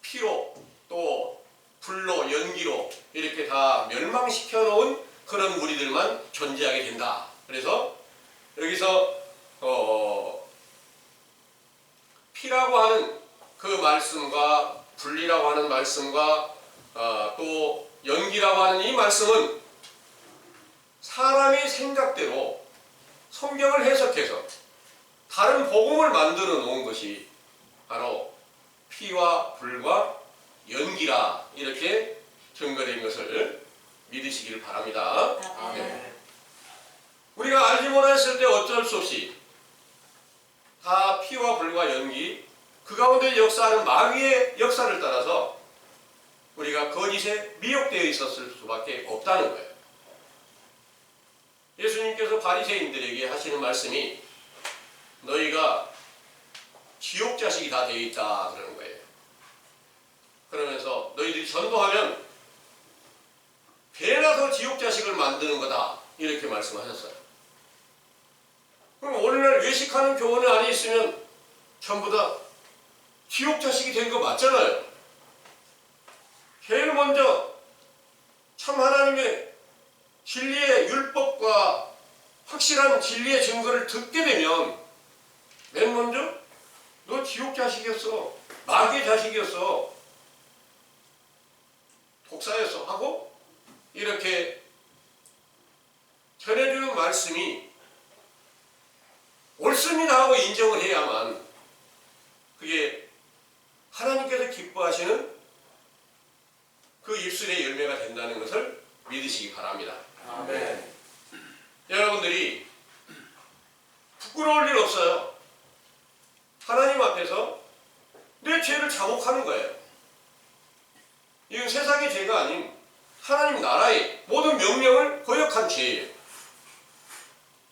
피로 또 불로 연기로 이렇게 다 멸망시켜 놓은 그런 무리들만 존재하게 된다. 그래서 여기서 피라고 하는 그 말씀과 분리라고 하는 말씀과 또 연기라고 하는 이 말씀은 사람의 생각대로 성경을 해석해서 다른 복음을 만들어 놓은 것이 바로 피와 불과 연기라 이렇게 증거된 것을 믿으시기를 바랍니다. 아멘. 우리가 알지 못했을 때 어쩔 수 없이 다 피와 불과 연기 그 가운데 역사하는 마귀의 역사를 따라서 우리가 거짓에 미혹되어 있었을 수밖에 없다는 거예요. 예수님께서 바리새인들에게 하시는 말씀이 너희가 지옥 자식이 다 되어 있다 그러는 거예요. 그러면서 너희들이 전도하면 배나 더 지옥 자식을 만드는 거다 이렇게 말씀하셨어요. 그럼 오늘날 외식하는 교원 안에 있으면 전부 다 지옥 자식이 된 거 맞잖아요. 제일 먼저 참 하나님의 진리의 율법과 확실한 진리의 증거를 듣게 되면 맨 먼저 너 지옥 자식이었어. 마귀의 자식이었어. 독사였어. 하고 이렇게 전해주는 말씀이 옳습니다 하고 인정을 해야만 그게 하나님께서 기뻐하시는 그 입술의 열매가 된다는 것을 믿으시기 바랍니다. 아멘. 여러분들이 부끄러울 일 없어요. 하나님 앞에서 내 죄를 자복하는 거예요. 이건 세상의 죄가 아닌 하나님 나라의 모든 명령을 거역한 죄예요.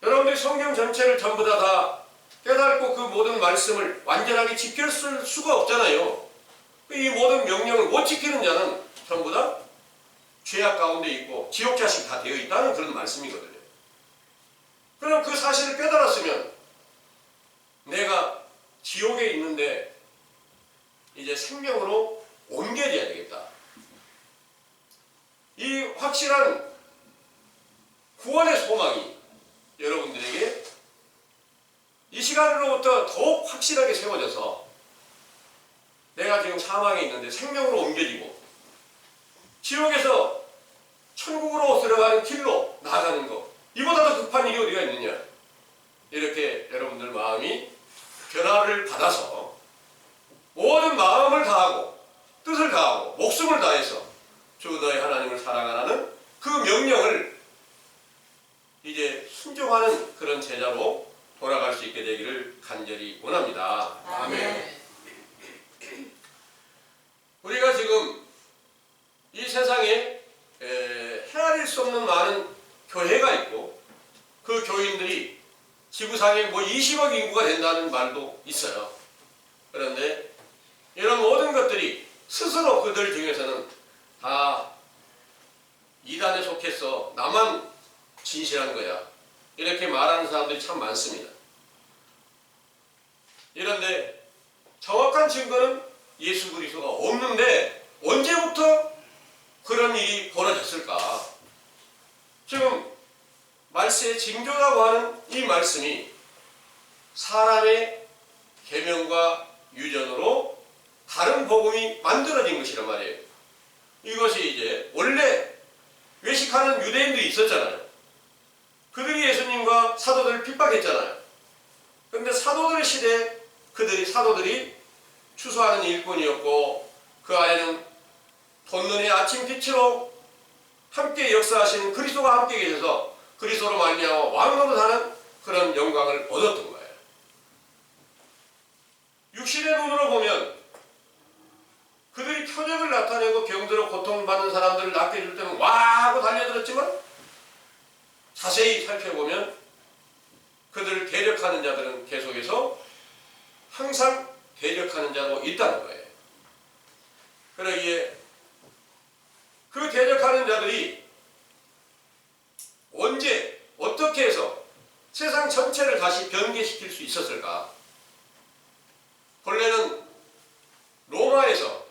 여러분들이 성경 전체를 전부 다 깨닫고 그 모든 말씀을 완전하게 지켰을 수가 없잖아요. 이 모든 명령을 못 지키는 자는 전부 다 죄악 가운데 있고 지옥 자식 다 되어 있다는 그런 말씀이거든요. 그럼 그 사실을 깨달았으면 내가 지옥에 있는데 이제 생명으로 옮겨져야 되겠다. 이 확실한 구원의 소망이 여러분들에게 이 시간으로부터 더욱 확실하게 세워져서 내가 지금 사망에 있는데 생명으로 옮겨지고 지옥에서 천국으로 들어가는 길로 나아가는 것 이보다 더 급한 일이 어디가 있느냐. 이렇게 여러분들 마음이 변화를 받아서 모든 마음을 다하고 뜻을 다하고 목숨을 다해서 주 너의 하나님을 사랑하라는 그 명령을 이제 순종하는 그런 제자로 돌아갈 수 있게 되기를 간절히 원합니다. 아멘. 우리가 지금 이 세상에 헤아릴 수 없는 많은 교회가 있고 그 교인들이 지구상에 뭐 20억 인구가 된다는 말도 있어요. 그런데 이런 모든 것들이 스스로 그들 중에서는 다 이단에 속해서 나만 진실한 거야, 이렇게 말하는 사람들이 참 많습니다. 이런데 정확한 증거는 예수 그리스도가 없는데 언제부터 그런 일이 벌어졌을까? 지금 말세의 징조라고 하는 이 말씀이 사람의 계명과 유전으로 다른 복음이 만들어진 것이란 말이에요. 이것이 이제 원래 외식하는 유대인들이 있었잖아요. 그들이 예수님과 사도들을 핍박했잖아요. 그런데 사도들 시대에 사도들이 추수하는 일꾼이었고, 그 안에는 본론의 아침 빛으로 함께 역사하시는 그리스도가 함께 계셔서 그리스도로 말미암아 왕으로 사는 그런 영광을 얻었던 거예요. 육신의 눈으로 보면 그들이 표적을 나타내고 병들어 고통받는 사람들을 낫게 해줄 때는 와 하고 달려들었지만, 자세히 살펴보면 그들을 대적하는 자들은 계속해서 항상 대적하는 자로 있다는 거예요. 그러기에 그 대적하는 자들이 언제 어떻게 해서 세상 전체를 다시 변개시킬 수 있었을까? 본래는 로마에서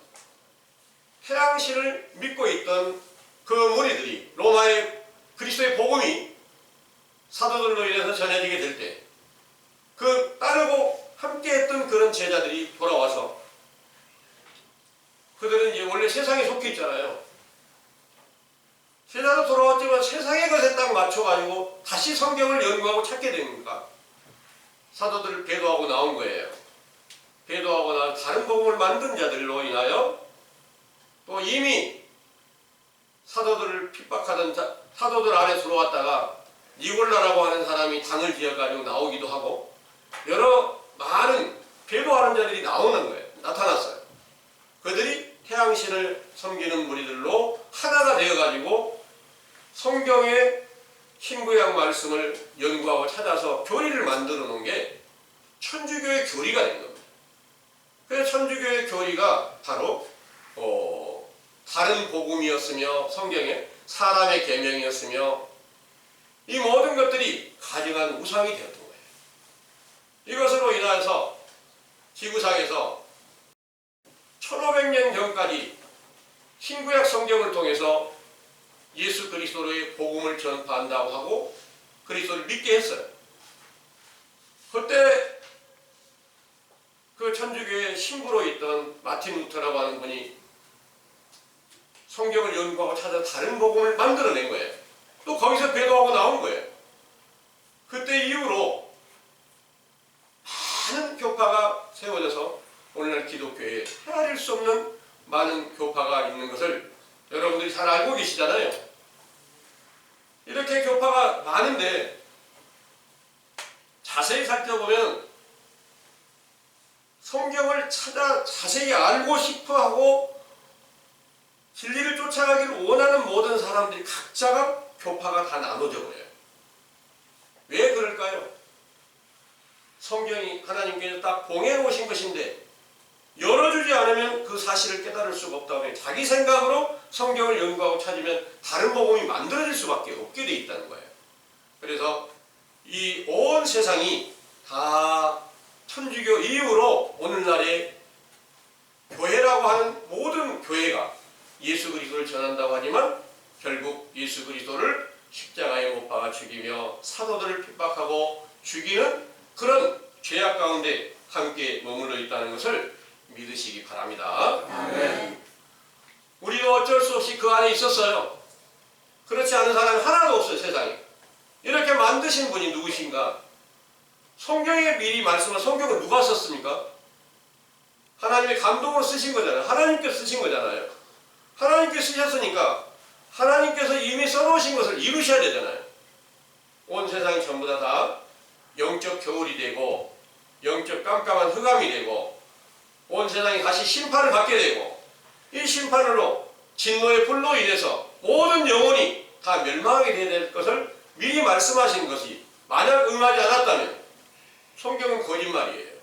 태양신을 믿고 있던 그 무리들이 로마의 그리스도의 복음이 사도들로 인해서 전해지게 될 때 그 따르고 함께했던 그런 제자들이 돌아와서, 그들은 이제 원래 세상에 속해 있잖아요. 제자도 돌아왔지만 세상의 것에 딱 맞춰가지고 다시 성경을 연구하고 찾게 됩니까? 사도들을 배도하고 나온 거예요. 배도하고 나온 다른 복음을 만든 자들로 인하여 또 이미 사도들을 핍박하던 사도들 안에 들어왔다가 니골라라고 하는 사람이 당을 지어가지고 나오기도 하고, 여러 많은 배도하는 자들이 나오는 거예요. 나타났어요. 그들이 태양신을 섬기는 무리들로 하나가 되어가지고 성경의 신구약 말씀을 연구하고 찾아서 교리를 만들어 놓은 게 천주교의 교리가 된 겁니다. 그래서 천주교의 교리가 바로 다른 복음이었으며 성경의 사람의 계명이었으며 이 모든 것들이 가증한 우상이 되었던 거예요. 이것으로 인하여서 지구상에서 1500년 전까지 신구약 성경을 통해서 예수 그리스도의 복음을 전파한다고 하고 그리스도를 믿게 했어요. 그때 그 천주교의 신부로 있던 마틴 루터라고 하는 분이 성경을 연구하고 찾아 다른 복음을 만들어낸 거예요. 또 거기서 배도하고 나온 거예요. 그때 이후로 많은 교파가 세워져서 오늘날 기독교에 헤아릴 수 없는 많은 교파가 있는 것을 여러분들이 잘 알고 계시잖아요. 이렇게 교파가 많은데 자세히 살펴보면 성경을 찾아 자세히 알고 싶어하고 진리를 쫓아가기를 원하는 모든 사람들이 각자가 교파가 다 나눠져 버려요. 왜 그럴까요? 성경이 하나님께서 딱 봉해놓으신 것인데 열어주지 않으면 그 사실을 깨달을 수가 없다고 자기 생각으로 성경을 연구하고 찾으면 다른 복음이 만들어질 수밖에 없게 돼 있다는 거예요. 그래서 이 온 세상이 다 천주교 이후로 오늘날의 교회라고 하는 모든 교회가 예수 그리스도를 전한다고 하지만 결국 예수 그리스도를 십자가에 못 박아 죽이며 사도들을 핍박하고 죽이는 그런 죄악 가운데 함께 머물러 있다는 것을 믿으시기 바랍니다. 아멘. 우리도 어쩔 수 없이 그 안에 있었어요. 그렇지 않은 사람은 하나도 없어요, 세상에. 이렇게 만드신 분이 누구신가? 성경에 미리 말씀한 성경을 누가 썼습니까? 하나님의 감동으로 쓰신 거잖아요. 하나님께서 쓰신 거잖아요. 하나님께서 쓰셨으니까 하나님께서 이미 써놓으신 것을 이루셔야 되잖아요. 온 세상이 전부 다 영적 겨울이 되고 영적 깜깜한 흑암이 되고 온 세상이 다시 심판을 받게 되고 이 심판으로 진노의 불로 인해서 모든 영혼이 다 멸망하게 될 것을 미리 말씀하신 것이 만약 응하지 않았다면 성경은 거짓말이에요.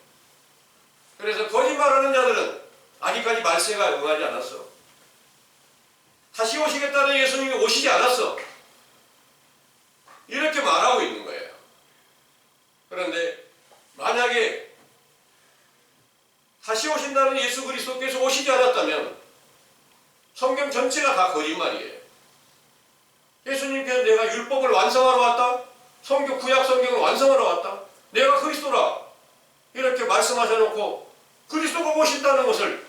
그래서 거짓말하는 자들은 아직까지 말세가 응하지 않았어. 다시 오시겠다는 예수님이 오시지 않았어. 이렇게 말하고 있는 거예요. 그런데 만약에 다시 오신다는 예수 그리스도께서 오시지 않았다면 성경 전체가 다 거짓말이에요. 예수님께서 내가 율법을 완성하러 왔다. 구약 성경을 완성하러 왔다. 내가 그리스도라. 이렇게 말씀하셔놓고 그리스도가 오신다는 것을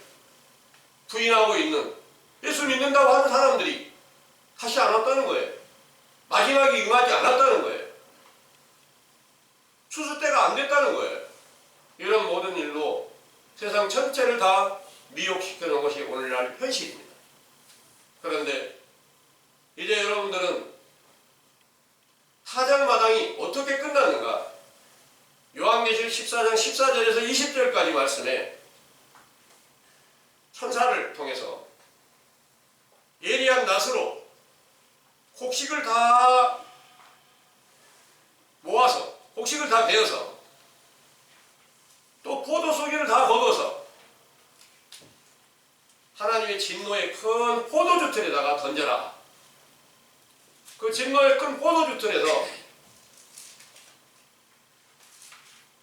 부인하고 있는, 예수 믿는다고 하는 사람들이 다시 안 왔다는 거예요. 마지막에 임하지 않았다는 거예요. 추수 때가 안 됐다는 거예요. 이런 모든 일로 세상 전체를 다 미혹시켜 놓은 것이 오늘날 현실입니다. 그런데 이제 여러분들은 타작마당이 어떻게 끝났는가? 요한계시록 14장 14절에서 20절까지 말씀에 천사를 통해서 예리한 낫으로 곡식을 다 모아서, 곡식을 다 베어서, 또 포도송이를 다 걷어서 하나님의 진노의 큰 포도주틀에다가 던져라. 그 진노의 큰 포도주틀에서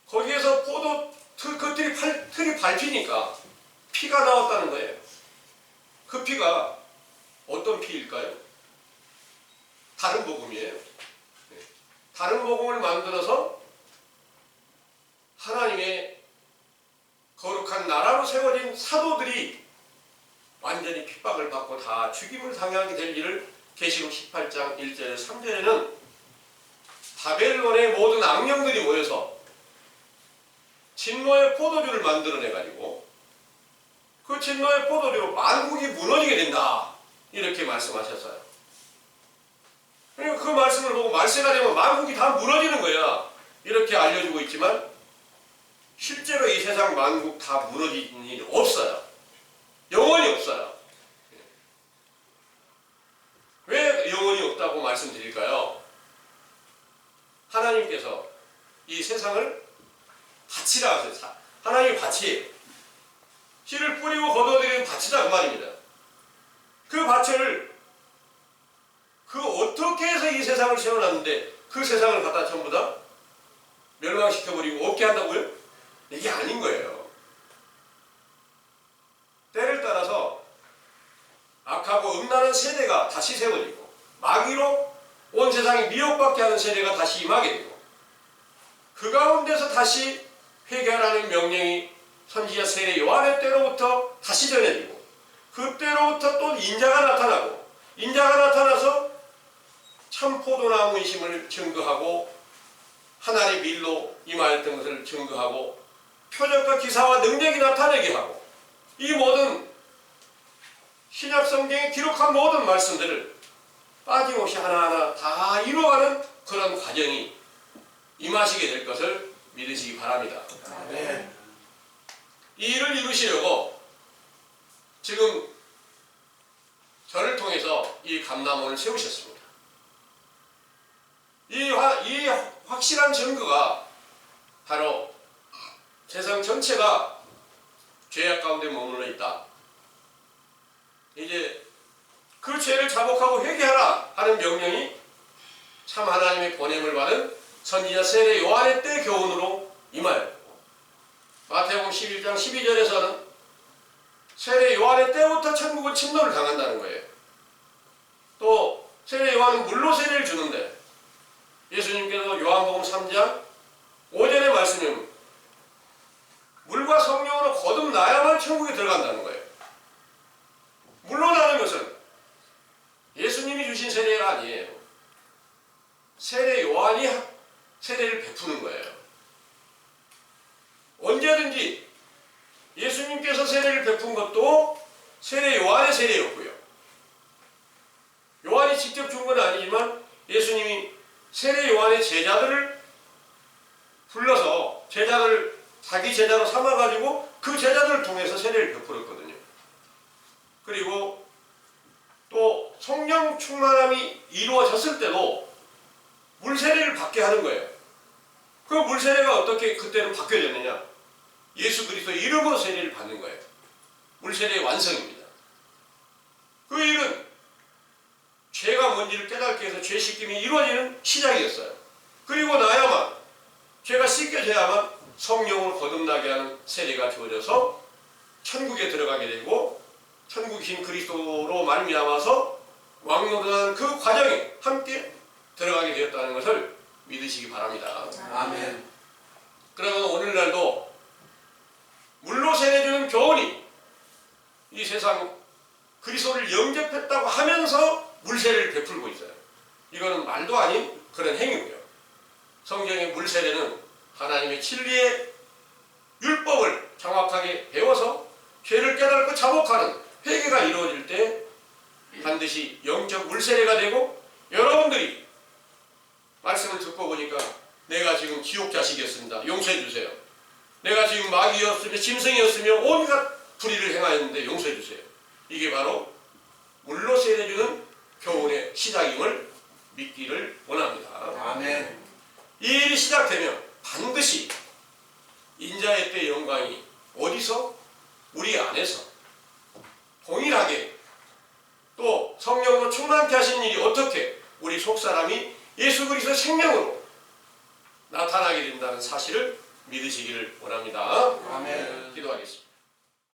거기에서 그 틀이 밟히니까 피가 나왔다는 거예요. 그 피가 어떤 피일까요? 다른 복음이에요. 다른 복음을 만들어서 하나님의 거룩한 나라로 세워진 사도들이 완전히 핍박을 받고 다 죽임을 당하게 될 일을 계시록 18장 1절에 3절에는 바벨론의 모든 악령들이 모여서 진노의 포도주를 만들어내가지고 그 진노의 포도주로 만국이 무너지게 된다. 이렇게 말씀하셨어요. 그러니까 그 말씀을 보고 말세가 되면 만국이 다 무너지는 거야. 이렇게 알려주고 있지만 실제로 이 세상 만국 다 무너지는 일이 없어요. 영원히 없어요. 왜 영원히 없다고 말씀드릴까요? 하나님께서 이 세상을 밭이라 하세요. 하나님의 밭이에요. 씨를 뿌리고 거두어들이는 밭이다 그 말입니다. 그 밭을 어떻게 해서 이 세상을 세워놨는데 그 세상을 갖다 전부 다 멸망시켜버리고 없게 한다고요? 이게 아닌 거예요. 때를 따라서 악하고 음란한 세대가 다시 세워지고 마귀로 온 세상이 미혹받게 하는 세대가 다시 임하게 되고 그 가운데서 다시 회개하라는 명령이 선지자 세례 요한의 때로부터 다시 전해지고 그때로부터 또 인자가 나타나고 인자가 나타나서 참 포도나무이심을 증거하고 하나님의 밀로 임하였던 것을 증거하고 표적과 기사와 능력이 나타내게 하고 이 모든 신약 성경에 기록한 모든 말씀들을 빠짐없이 하나하나 다 이루어가는 그런 과정이 임하시게 될 것을 믿으시기 바랍니다. 네. 이 일을 이루시려고 지금 저를 통해서 이 감람원을 세우셨습니다. 이 확실한 증거가 바로 세상 전체가 죄악 가운데 머물러 있다. 이제 그 죄를 자복하고 회개하라 하는 명령이 참 하나님의 보냄을 받은 선지자 세례 요한의 때 교훈으로 임하였고 마태복음 11장 12절에서는 세례 요한의 때부터 천국은 침노를 당한다는 거예요. 또 세례 요한은 물로 세례를 주는데 예수님께서 요한복음 3장 5절의 말씀은 물과 성령으로 거듭나야만 천국에 들어간다는 거예요. 물로 나는 것은 예수님이 주신 세례가 아니에요. 세례 요한이 세례를 베푸는 거예요. 언제든지 예수님께서 세례를 베푼 것도 세례 요한의 세례였고요. 요한이 직접 준 건 아니지만 예수님이 세례 요한의 제자들을 불러서 자기 제자로 삼아가지고 그 제자들을 통해서 세례를 베풀었거든요. 그리고 또 성령 충만함이 이루어졌을 때도 물세례를 받게 하는 거예요. 그 물세례가 어떻게 그때는 바뀌어졌느냐? 예수 그리스도 이름으로 세례를 받는 거예요. 물세례의 완성입니다. 그 일은 죄가 뭔지를 깨닫게 해서 죄 씻김이 이루어지는 시작이었어요. 그리고 나야만 죄가 씻겨져야만 성령으로 거듭나게 하는 세례가 주어져서 천국에 들어가게 되고 천국인 그리스도로 말미암아서 왕노릇하는 그 과정에 함께 들어가게 되었다는 것을 믿으시기 바랍니다. 아멘. 그러면 오늘날도 물로 세례주는 교훈이 이 세상 그리스도를 영접했다고 하면서 물세례를 베풀고 있어요. 이거는 말도 아닌 그런 행위고요. 성경의 물세례는 하나님의 진리의 율법을 정확하게 배워서 죄를 깨닫고 자복하는 회개가 이루어질 때 반드시 영적 물세례가 되고, 여러분들이 말씀을 듣고 보니까 내가 지금 지옥 자식이었습니다. 용서해 주세요. 내가 지금 마귀였으며 짐승이었으며 온갖 불의를 행하였는데 용서해 주세요. 이게 바로 물로 세례주는 교훈의 시작임을 믿기를 원합니다. 아멘. 이 일이 시작되면 반드시 인자의 때 영광이 어디서? 우리 안에서 동일하게 또 성령으로 충만케 하신 일이 어떻게 우리 속사람이 예수 그리스도 생명으로 나타나게 된다는 사실을 믿으시기를 원합니다. 아멘. 기도하겠습니다.